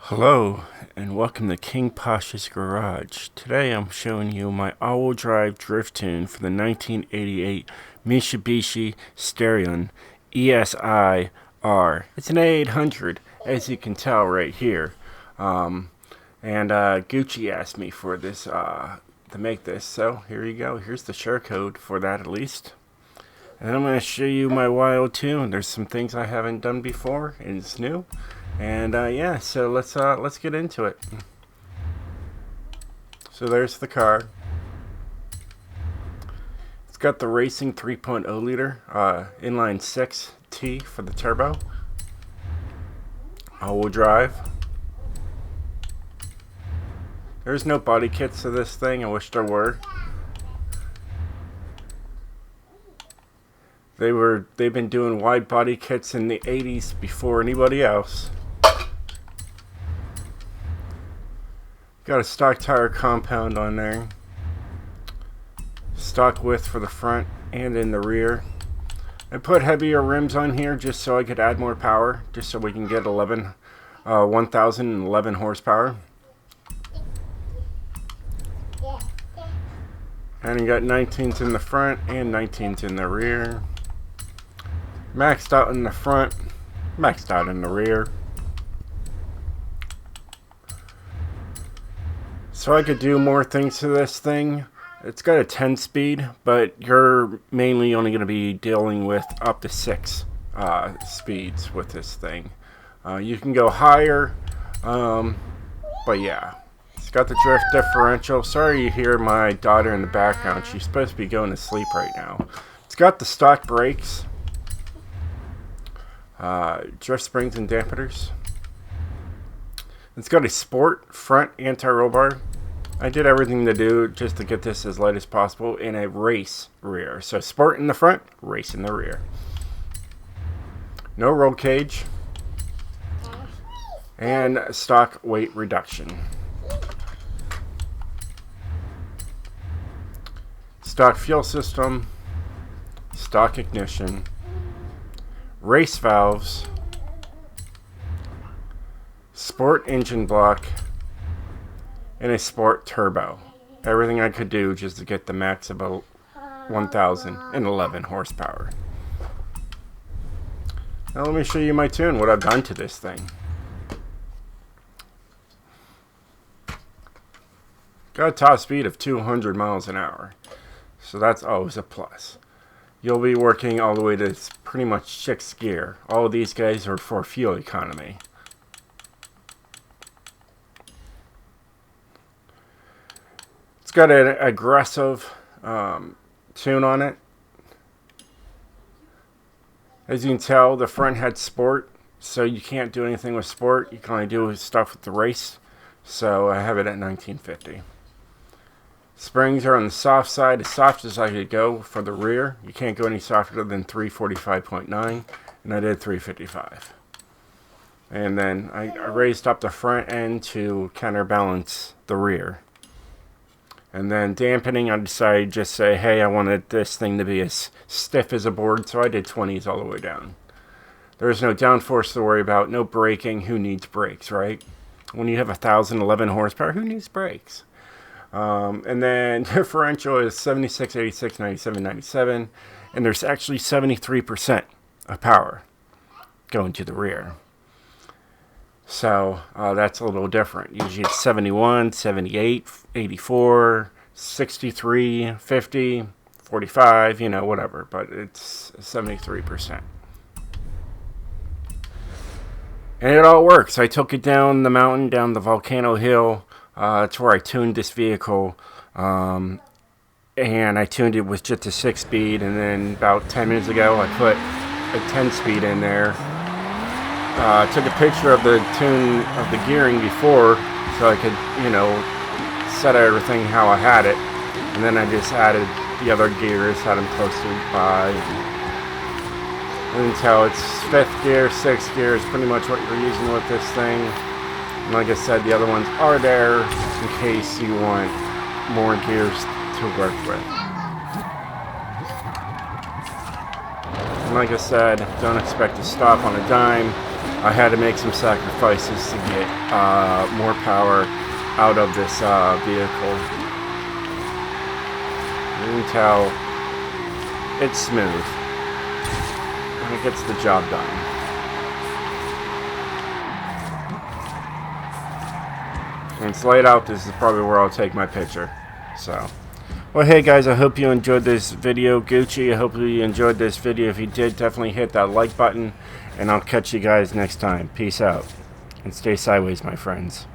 Hello and welcome to King Pasha's Garage. Today I'm showing you my all-wheel drive drift tune for the 1988 Mitsubishi Starion Esi-R. It's an A800, as you can tell right here. Gucci asked me for this to make this, so here you go. Here's the share code for that at least. And I'm going to show you my wild tune. There's some things I haven't done before and it's new. And yeah, so let's get into it. So there's the car. It's got the racing 3.0 liter inline 6T for the turbo. All-wheel drive. There's no body kits to this thing. I wish there were. They've been doing wide body kits in the 80s before anybody else. Got a stock tire compound on there. Stock width for the front and in the rear. I put heavier rims on here just so I could add more power, just so we can get 1011 horsepower. And you got 19s in the front and 19s in the rear. Maxed out in the front, maxed out in the rear. So I could do more things to this thing. It's got a 10 speed, but you're mainly only going to be dealing with up to 6 speeds with this thing. You can go higher, but yeah. It's got the drift differential. Sorry you hear my daughter in the background. She's supposed to be going to sleep right now. It's got the stock brakes, drift springs and dampeners. It's got a sport front anti-roll bar. I did everything to do just to get this as light as possible in a race rear. So sport in the front, race in the rear. No roll cage. And stock weight reduction. Stock fuel system. Stock ignition. Race valves. Sport engine block, and a sport turbo. Everything I could do just to get the max about 1011 horsepower. Now let me show you my tune, what I've done to this thing. Got a top speed of 200 miles an hour, so that's always a plus. You'll be working all the way to pretty much 6th gear. All of these guys are for fuel economy. It's got an aggressive tune on it. As you can tell, the front had sport, so you can't do anything with sport. You can only do stuff with the race. So I have it at 1950. Springs are on the soft side, as soft as I could go for the rear. You can't go any softer than 345.9, and I did 355. And then I raised up the front end to counterbalance the rear. And then dampening, I decided just say, hey, I wanted this thing to be as stiff as a board, so I did 20s all the way down. There's no downforce to worry about, no braking. Who needs brakes, right? When you have 1011 horsepower, who needs brakes? And then differential is 76, 86, 97, 97, and there's actually 73% of power going to the rear. So that's a little different. Usually it's 71, 78, 84, 63, 50, 45, you know, whatever. But it's 73%. And it all works. I took it down the mountain, down the volcano hill, to where I tuned this vehicle. And I tuned it with just a 6-speed. And then about 10 minutes ago, I put a 10-speed in there. Took a picture of the tune of the gearing before so I could, you know, set everything how I had it. And then I just added the other gears, had them close to 5. Until it's 5th gear, 6th gear is pretty much what you're using with this thing. And like I said, the other ones are there in case you want more gears to work with. And like I said, don't expect to stop on a dime. I had to make some sacrifices to get more power out of this vehicle. You can tell it's smooth and it gets the job done. When it's laid out, this is probably where I'll take my picture. So, well, hey guys, I hope you enjoyed this video. Gucci, I hope you enjoyed this video. If you did, definitely hit that like button, and I'll catch you guys next time. Peace out, and stay sideways, my friends.